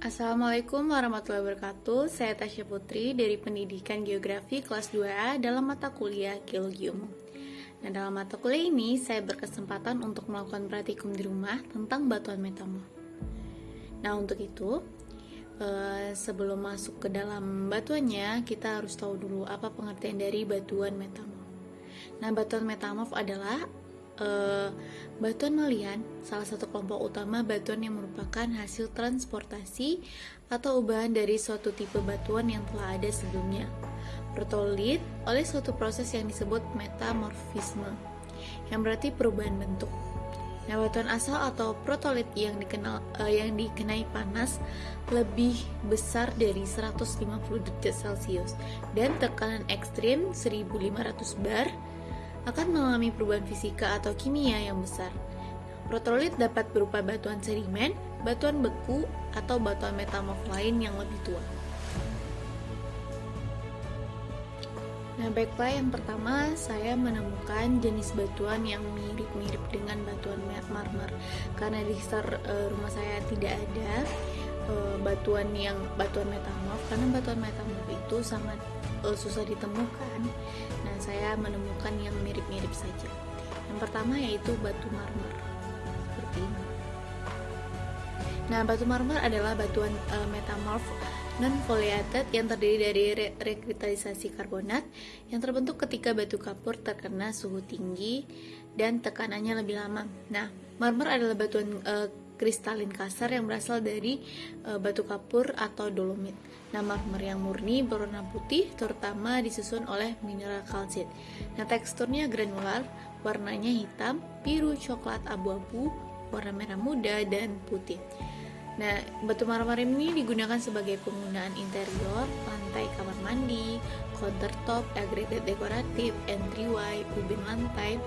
Assalamualaikum warahmatullahi wabarakatuh. Saya Tasya Putri dari Pendidikan Geografi kelas 2A dalam mata kuliah Geologi Umum. Nah, dalam mata kuliah ini saya berkesempatan untuk melakukan praktikum di rumah tentang batuan metamorf. Nah, untuk itu sebelum masuk ke dalam batuannya, kita harus tahu dulu apa pengertian dari batuan metamorf. Nah, batuan metamorf adalah batuan malian, salah satu kelompok utama batuan yang merupakan hasil transportasi atau ubahan dari suatu tipe batuan yang telah ada sebelumnya, protolit oleh suatu proses yang disebut metamorfisme, yang berarti perubahan bentuk. Nah, batuan asal atau protolit yang dikenai panas lebih besar dari 150 derajat Celcius dan tekanan ekstrim 1500 bar akan mengalami perubahan fisika atau kimia yang besar. Protolit dapat berupa batuan sedimen, batuan beku, atau batuan metamorf lain yang lebih tua. Nah, baiklah, yang pertama saya menemukan jenis batuan yang mirip-mirip dengan batuan marmer. Karena di sekitar rumah saya tidak ada batuan metamorf, karena batuan metamorf itu sangat susah ditemukan. Nah, saya menemukan yang mirip-mirip saja. Yang pertama yaitu batu marmer, seperti ini. Nah, batu marmer adalah batuan metamorf non-foliated yang terdiri dari rekristalisasi karbonat yang terbentuk ketika batu kapur terkena suhu tinggi dan tekanannya lebih lama. Nah, marmer adalah batuan kristalin kasar yang berasal dari batu kapur atau dolomit. Nah, marmer yang murni berwarna putih terutama disusun oleh mineral kalsit. Nah, teksturnya granular, warnanya hitam, biru, coklat, abu-abu, warna merah muda, dan putih. Nah, batu marmer ini digunakan sebagai penggunaan interior, lantai kamar mandi, countertop, agregat dekoratif, entryway, ubin lantai,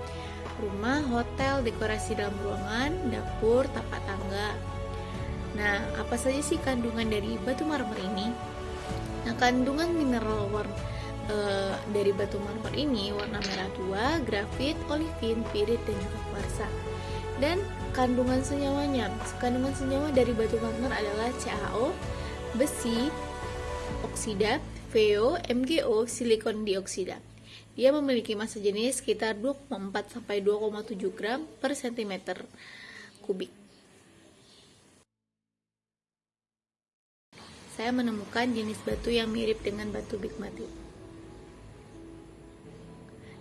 rumah, hotel, dekorasi dalam ruangan, dapur, tapak tangga. Nah, apa saja sih kandungan dari batu marmer ini? Nah, kandungan mineral dari batu marmer ini warna merah tua, grafit, olivin, pirit, dan juga kuarsa. Dan kandungan senyawanya dari batu marmer adalah CaO, besi, oksida, VO, MgO, silikon dioksida. Dia memiliki massa jenis sekitar 2,4 sampai 2,7 gram per cm kubik. Saya menemukan jenis batu yang mirip dengan batu pegmatit.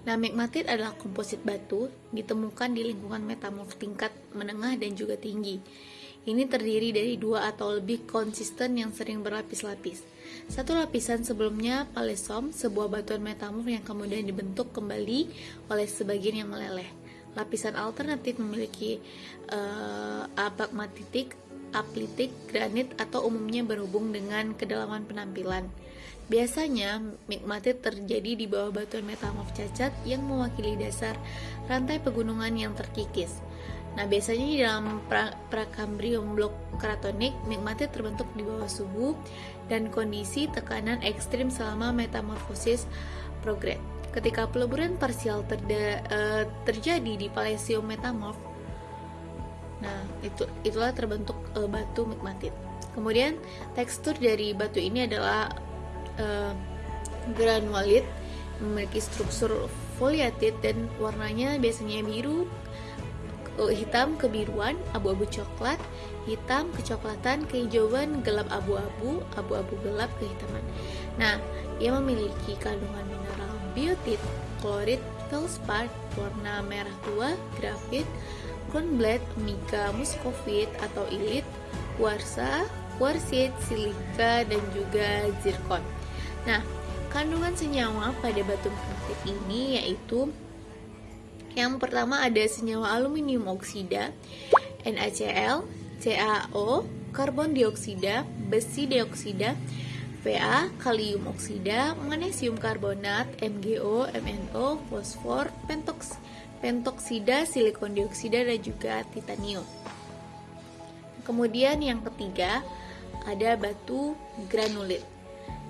Nah, pegmatit adalah komposit batu ditemukan di lingkungan metamorf tingkat menengah dan juga tinggi. Ini terdiri dari 2 atau lebih konsisten yang sering berlapis-lapis. Satu lapisan sebelumnya palesom, sebuah batuan metamorf yang kemudian dibentuk kembali oleh sebagian yang meleleh. Lapisan alternatif memiliki apegmatitik, aplitik, granit atau umumnya berhubung dengan kedalaman penampilan. Biasanya, pegmatit terjadi di bawah batuan metamorf cacat yang mewakili dasar rantai pegunungan yang terkikis. Nah, biasanya di dalam prakambrium blok kratonik, pegmatit terbentuk di bawah suhu dan kondisi tekanan ekstrim selama metamorfosis progres. Ketika peleburan parsial terjadi di palesium metamorf, nah itulah terbentuk batu pegmatit. Kemudian tekstur dari batu ini adalah granulit, memiliki struktur foliatit dan warnanya biasanya biru, hitam kebiruan, abu-abu coklat, hitam kecoklatan, kehijauan, gelap abu-abu, abu-abu gelap kehitaman. Nah, ia memiliki kandungan mineral biotit, klorit, feldspar, warna merah tua, grafit, hornblende, mica muscovite atau ilit, kuarsa, kuarsit, silika, dan juga zirkon. Nah, kandungan senyawa pada batu pegmatit ini yaitu yang pertama ada senyawa aluminium oksida, NaCl, CaO, karbon dioksida, besi dioksida, Va, kalium oksida, magnesium karbonat, MgO, MnO, fosfor, pentoksida, silikon dioksida, dan juga titanium. Kemudian yang ketiga ada batu granulit.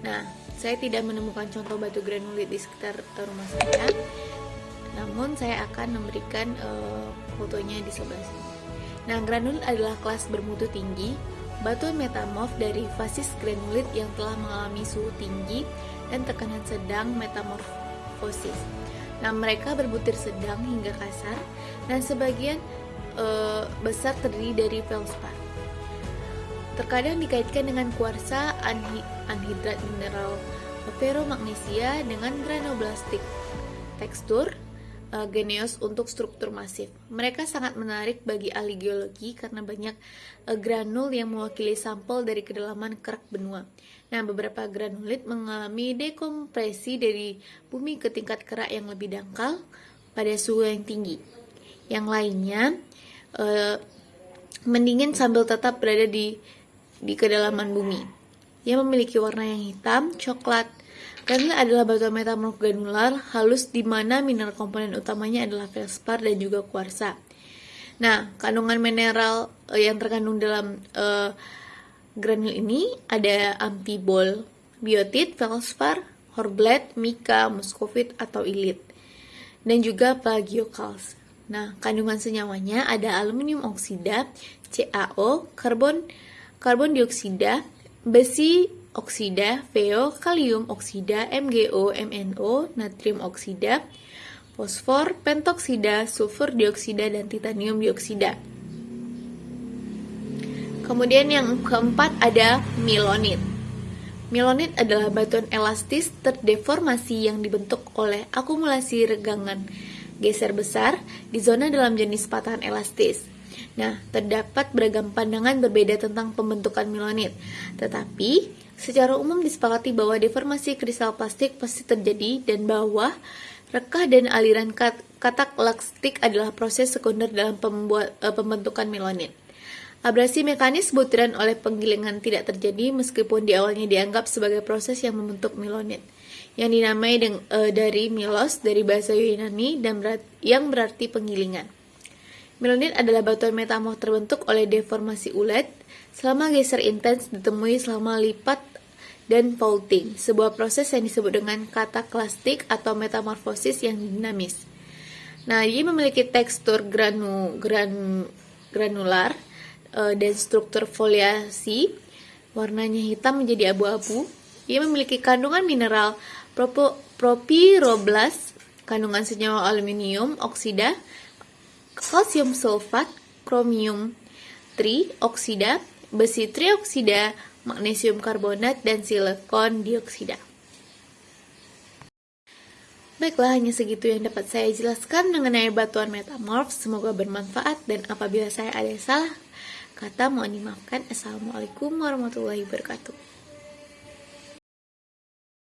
Nah, saya tidak menemukan contoh batu granulit di sekitar rumah saya. namun saya akan memberikan fotonya di sebelah sini. Nah, granulit adalah kelas bermutu tinggi, batuan metamorf dari fasis granulit yang telah mengalami suhu tinggi dan tekanan sedang metamorfosis. Nah, mereka berbutir sedang hingga kasar dan sebagian besar terdiri dari feldspar. Terkadang dikaitkan dengan kuarsa, anhidrat mineral ferromagnesia dengan granoblastik tekstur geneos untuk struktur masif. Mereka sangat menarik bagi ahli geologi karena banyak granul yang mewakili sampel dari kedalaman kerak benua. Nah, beberapa granulit mengalami dekompresi dari bumi ke tingkat kerak yang lebih dangkal pada suhu yang tinggi. Yang lainnya mendingin sambil tetap berada di kedalaman bumi. Yang memiliki warna yang hitam, coklat. Granulit adalah batuan metamorf granular halus di mana mineral komponen utamanya adalah feldspar dan juga kuarsa. Nah, kandungan mineral yang terkandung dalam granul ini ada amphibol, biotit, feldspar, hornblende, mica, muscovite atau ilit, dan juga plagioclase. Nah, kandungan senyawanya ada aluminium oksida, CaO, karbon dioksida, besi oksida, VO, kalium oksida, MgO, MnO, natrium oksida, fosfor, pentoksida, sulfur dioksida, dan titanium dioksida. Kemudian yang keempat ada milonit. Milonit adalah batuan elastis terdeformasi yang dibentuk oleh akumulasi regangan geser besar di zona dalam jenis patahan elastis. Nah, terdapat beragam pandangan berbeda tentang pembentukan milonit, tetapi secara umum disepakati bahwa deformasi kristal plastik pasti terjadi dan bahwa rekah dan aliran katak lastik adalah proses sekunder dalam pembentukan milonit. Abrasi mekanis butiran oleh penggilingan tidak terjadi meskipun di awalnya dianggap sebagai proses yang membentuk milonit, yang dinamai dari milos dari bahasa Yunani dan yang berarti penggilingan. Milonit adalah batuan metamorf terbentuk oleh deformasi ulet selama geser intens ditemui selama lipat dan faulting, sebuah proses yang disebut dengan kataklastik atau metamorfosis yang dinamis. Nah, dia memiliki tekstur granular dan struktur foliasi, warnanya hitam menjadi abu-abu. Ia memiliki kandungan mineral propyroblast, kandungan senyawa aluminium oksida, kalsium sulfat, kromium trioksida, besi trioksida, magnesium karbonat, dan silikon dioksida. Baiklah, hanya segitu yang dapat saya jelaskan mengenai batuan metamorf. Semoga bermanfaat, dan apabila saya ada salah kata mohon dimaafkan. Assalamualaikum warahmatullahi wabarakatuh.